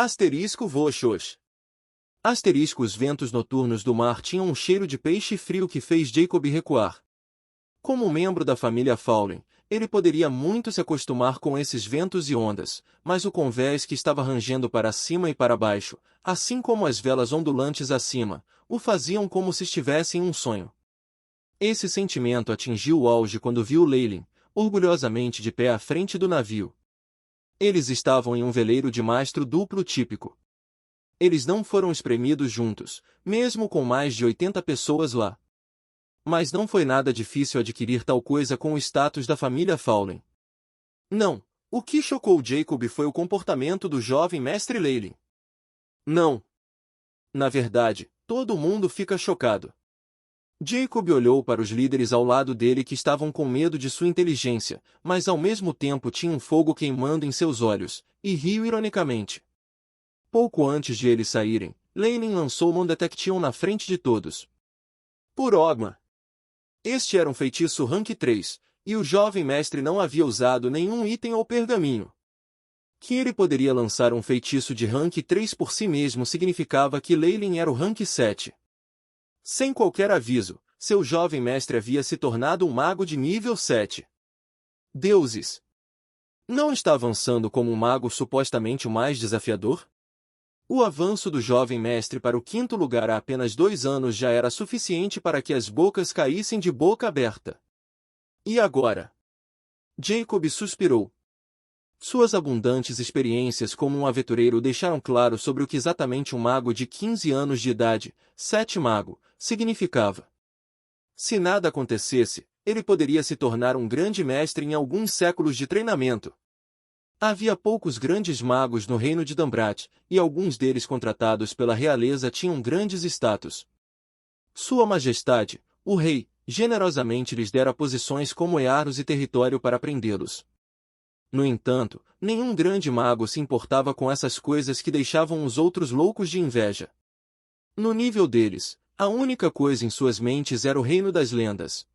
Asterisco Voxos. Asterisco Os ventos noturnos do mar tinham um cheiro de peixe frio que fez Jacob recuar. Como membro da família Fowling, ele poderia muito se acostumar com esses ventos e ondas, mas o convés que estava rangendo para cima e para baixo, assim como as velas ondulantes acima, o faziam como se estivesse em um sonho. Esse sentimento atingiu o auge quando viu Leyland, orgulhosamente de pé à frente do navio. Eles estavam em um veleiro de mastro duplo típico. Eles não foram espremidos juntos, mesmo com mais de 80 pessoas lá. Mas não foi nada difícil adquirir tal coisa com o status da família Fowling. Não, o que chocou Jacob foi o comportamento do jovem mestre Leyland. Não. Na verdade, todo mundo fica chocado. Jacob olhou para os líderes ao lado dele que estavam com medo de sua inteligência, mas ao mesmo tempo tinham fogo queimando em seus olhos, e riu ironicamente. Pouco antes de eles saírem, Leyland lançou Moon Detection na frente de todos. Por Ogma. Este era um feitiço Rank 3, e o jovem mestre não havia usado nenhum item ou pergaminho. Que ele poderia lançar um feitiço de Rank 3 por si mesmo significava que Leyland era o Rank 7. Sem qualquer aviso, seu jovem mestre havia se tornado um mago de nível 7. Deuses! Não está avançando como um mago supostamente o mais desafiador? O avanço do jovem mestre para o 5º lugar há apenas 2 anos já era suficiente para que as bocas caíssem de boca aberta. E agora? Jacob suspirou. Suas abundantes experiências como um aventureiro deixaram claro sobre o que exatamente um mago de 15 anos de idade, 7 mago, significava. Se nada acontecesse, ele poderia se tornar um grande mestre em alguns séculos de treinamento. Havia poucos grandes magos no reino de Dambrat, e alguns deles contratados pela realeza tinham grandes status. Sua Majestade, o rei, generosamente lhes dera posições como earros e território para prendê-los. No entanto, nenhum grande mago se importava com essas coisas que deixavam os outros loucos de inveja. No nível deles, a única coisa em suas mentes era o reino das lendas.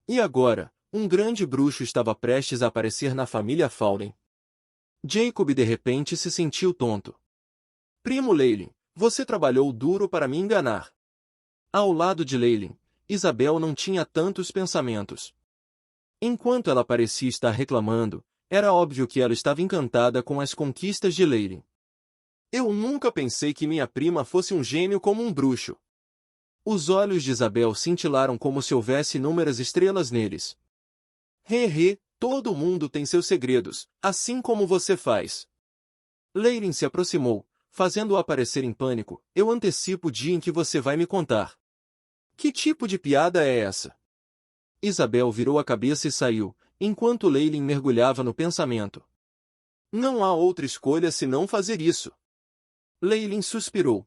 E agora, um grande bruxo estava prestes a aparecer na família Fowling. Jacob de repente se sentiu tonto. Primo Leyland, você trabalhou duro para me enganar. Ao lado de Leyland, Isabel não tinha tantos pensamentos. Enquanto ela parecia estar reclamando, era óbvio que ela estava encantada com as conquistas de Leyland. Eu nunca pensei que minha prima fosse um gênio como um bruxo. Os olhos de Isabel cintilaram como se houvesse inúmeras estrelas neles. Todo mundo tem seus segredos, assim como você faz. Leyland se aproximou, fazendo-o aparecer em pânico. Eu antecipo o dia em que você vai me contar. Que tipo de piada é essa? Isabel virou a cabeça e saiu, enquanto Leyland mergulhava no pensamento. Não há outra escolha senão fazer isso. Leyland suspirou.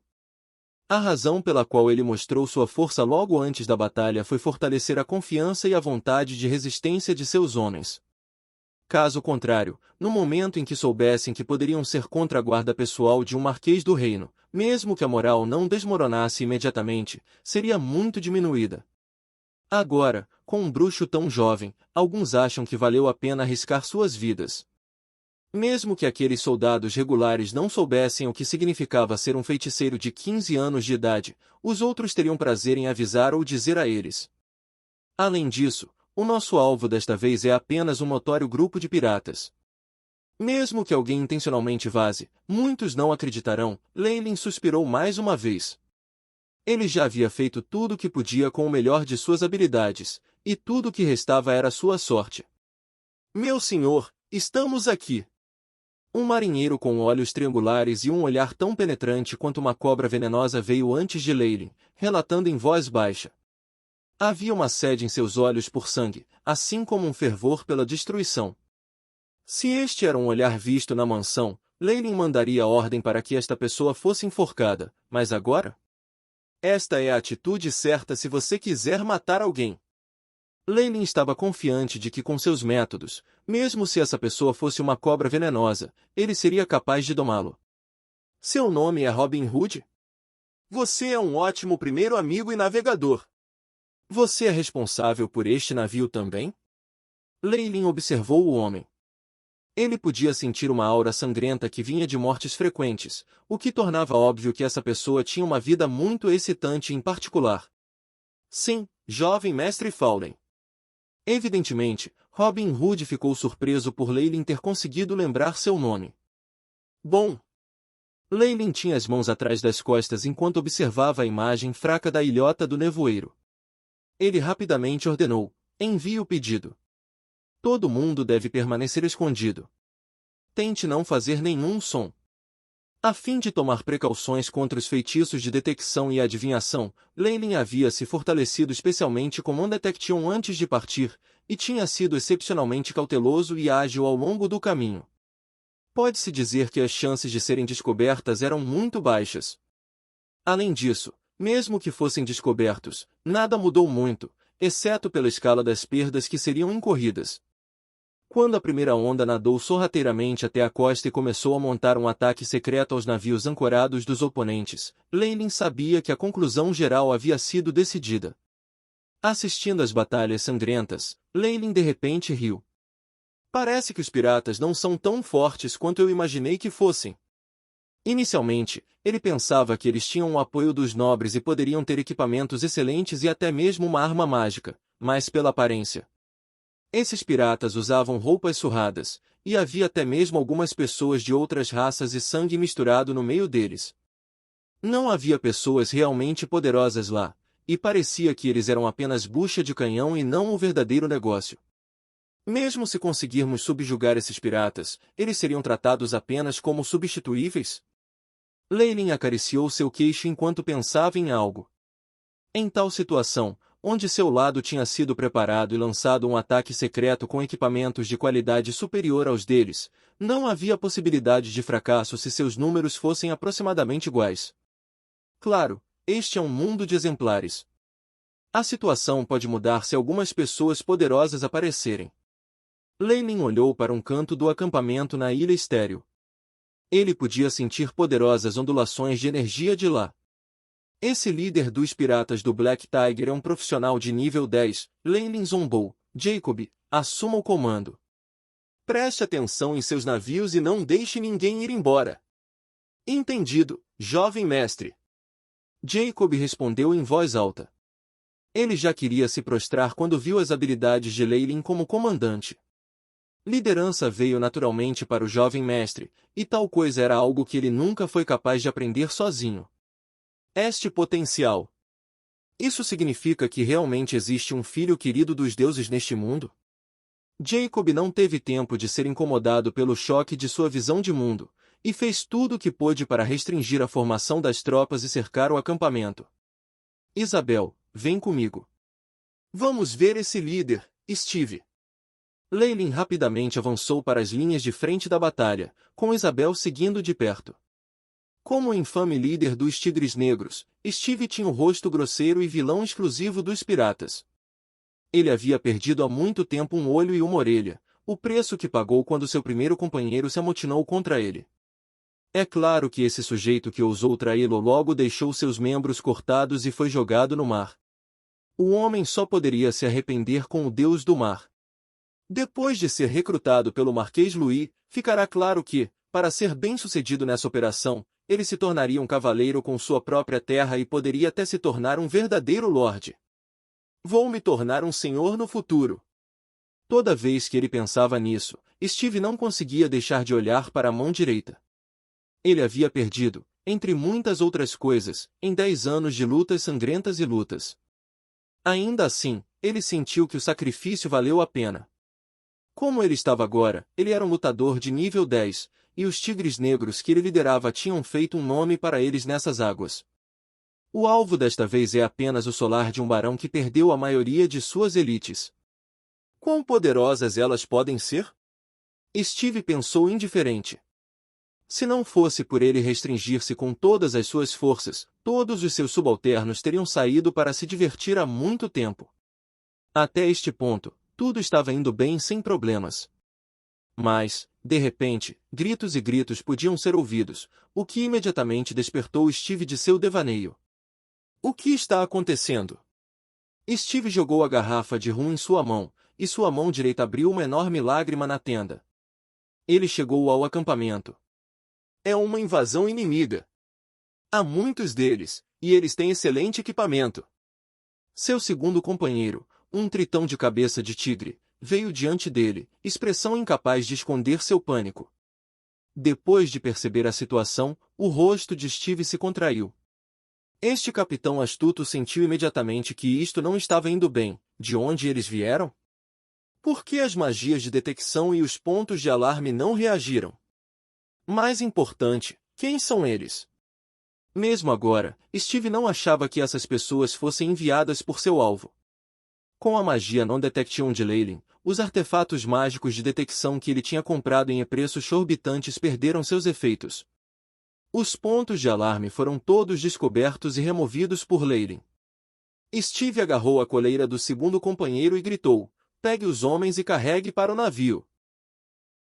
A razão pela qual ele mostrou sua força logo antes da batalha foi fortalecer a confiança e a vontade de resistência de seus homens. Caso contrário, no momento em que soubessem que poderiam ser contra a guarda pessoal de um marquês do reino, mesmo que a moral não desmoronasse imediatamente, seria muito diminuída. Agora, com um bruxo tão jovem, alguns acham que valeu a pena arriscar suas vidas. Mesmo que aqueles soldados regulares não soubessem o que significava ser um feiticeiro de 15 anos de idade, os outros teriam prazer em avisar ou dizer a eles. Além disso, o nosso alvo desta vez é apenas um notório grupo de piratas. Mesmo que alguém intencionalmente vaze, muitos não acreditarão. Leyland suspirou mais uma vez. Ele já havia feito tudo o que podia com o melhor de suas habilidades, e tudo o que restava era sua sorte. Meu senhor, estamos aqui! Um marinheiro com olhos triangulares e um olhar tão penetrante quanto uma cobra venenosa veio antes de Leyland, relatando em voz baixa. Havia uma sede em seus olhos por sangue, assim como um fervor pela destruição. Se este era um olhar visto na mansão, Leyland mandaria ordem para que esta pessoa fosse enforcada, mas agora? Esta é a atitude certa se você quiser matar alguém. Leyland estava confiante de que com seus métodos, mesmo se essa pessoa fosse uma cobra venenosa, ele seria capaz de domá-lo. Seu nome é Robin Hood? Você é um ótimo primeiro amigo e navegador. Você é responsável por este navio também? Leyland observou o homem. Ele podia sentir uma aura sangrenta que vinha de mortes frequentes, o que tornava óbvio que essa pessoa tinha uma vida muito excitante em particular. Sim, jovem mestre Fallen. Evidentemente, Robin Hood ficou surpreso por Leylin ter conseguido lembrar seu nome. Bom. Leylin tinha as mãos atrás das costas enquanto observava a imagem fraca da ilhota do nevoeiro. Ele rapidamente ordenou: envie o pedido. Todo mundo deve permanecer escondido. Tente não fazer nenhum som. A fim de tomar precauções contra os feitiços de detecção e adivinhação, Leylin havia se fortalecido especialmente com Undetection antes de partir, e tinha sido excepcionalmente cauteloso e ágil ao longo do caminho. Pode-se dizer que as chances de serem descobertas eram muito baixas. Além disso, mesmo que fossem descobertos, nada mudou muito, exceto pela escala das perdas que seriam incorridas. Quando a primeira onda nadou sorrateiramente até a costa e começou a montar um ataque secreto aos navios ancorados dos oponentes, Leylin sabia que a conclusão geral havia sido decidida. Assistindo às batalhas sangrentas, Leylin de repente riu. Parece que os piratas não são tão fortes quanto eu imaginei que fossem. Inicialmente, ele pensava que eles tinham o apoio dos nobres e poderiam ter equipamentos excelentes e até mesmo uma arma mágica, mas pela aparência. Esses piratas usavam roupas surradas, e havia até mesmo algumas pessoas de outras raças e sangue misturado no meio deles. Não havia pessoas realmente poderosas lá, e parecia que eles eram apenas bucha de canhão e não o verdadeiro negócio. Mesmo se conseguirmos subjugar esses piratas, eles seriam tratados apenas como substituíveis? Leylin acariciou seu queixo enquanto pensava em algo. Em tal situação, onde seu lado tinha sido preparado e lançado um ataque secreto com equipamentos de qualidade superior aos deles, não havia possibilidade de fracasso se seus números fossem aproximadamente iguais. Claro, este é um mundo de exemplares. A situação pode mudar se algumas pessoas poderosas aparecerem. Leylin olhou para um canto do acampamento na ilha estéril. Ele podia sentir poderosas ondulações de energia de lá. Esse líder dos piratas do Black Tiger é um profissional de nível 10, Leylin zombou. Jacob, assuma o comando. Preste atenção em seus navios e não deixe ninguém ir embora. Entendido, jovem mestre. Jacob respondeu em voz alta. Ele já queria se prostrar quando viu as habilidades de Leylin como comandante. Liderança veio naturalmente para o jovem mestre, e tal coisa era algo que ele nunca foi capaz de aprender sozinho. Este potencial. Isso significa que realmente existe um filho querido dos deuses neste mundo? Jacob não teve tempo de ser incomodado pelo choque de sua visão de mundo, e fez tudo o que pôde para restringir a formação das tropas e cercar o acampamento. Isabel, vem comigo. Vamos ver esse líder, Steve. Leylin rapidamente avançou para as linhas de frente da batalha, com Isabel seguindo de perto. Como o infame líder dos Tigres Negros, Steve tinha o rosto grosseiro e vilão exclusivo dos piratas. Ele havia perdido há muito tempo um olho e uma orelha, o preço que pagou quando seu primeiro companheiro se amotinou contra ele. É claro que esse sujeito que ousou traí-lo logo deixou seus membros cortados e foi jogado no mar. O homem só poderia se arrepender com o deus do mar. Depois de ser recrutado pelo Marquês Louis, ficará claro que, para ser bem-sucedido nessa operação, ele se tornaria um cavaleiro com sua própria terra e poderia até se tornar um verdadeiro lorde. Vou me tornar um senhor no futuro. Toda vez que ele pensava nisso, Steve não conseguia deixar de olhar para a mão direita. Ele havia perdido, entre muitas outras coisas, em 10 anos de lutas sangrentas e lutas. Ainda assim, ele sentiu que o sacrifício valeu a pena. Como ele estava agora, ele era um lutador de nível 10, e os Tigres Negros que ele liderava tinham feito um nome para eles nessas águas. O alvo desta vez é apenas o solar de um barão que perdeu a maioria de suas elites. Quão poderosas elas podem ser? Steve pensou indiferente. Se não fosse por ele restringir-se com todas as suas forças, todos os seus subalternos teriam saído para se divertir há muito tempo. Até este ponto, tudo estava indo bem sem problemas. Mas, de repente, gritos e gritos podiam ser ouvidos, o que imediatamente despertou Steve de seu devaneio. O que está acontecendo? Steve jogou a garrafa de rum em sua mão, e sua mão direita abriu uma enorme lágrima na tenda. Ele chegou ao acampamento. É uma invasão inimiga. Há muitos deles, e eles têm excelente equipamento. Seu segundo companheiro, um tritão de cabeça de tigre, veio diante dele, expressão incapaz de esconder seu pânico. Depois de perceber a situação, o rosto de Steve se contraiu. Este capitão astuto sentiu imediatamente que isto não estava indo bem. De onde eles vieram? Por que as magias de detecção e os pontos de alarme não reagiram? Mais importante, quem são eles? Mesmo agora, Steve não achava que essas pessoas fossem enviadas por seu alvo. Com a magia Non-Detection de Leyline, os artefatos mágicos de detecção que ele tinha comprado em preços exorbitantes perderam seus efeitos. Os pontos de alarme foram todos descobertos e removidos por Leyline. Steve agarrou a coleira do segundo companheiro e gritou: "Pegue os homens e carregue para o navio."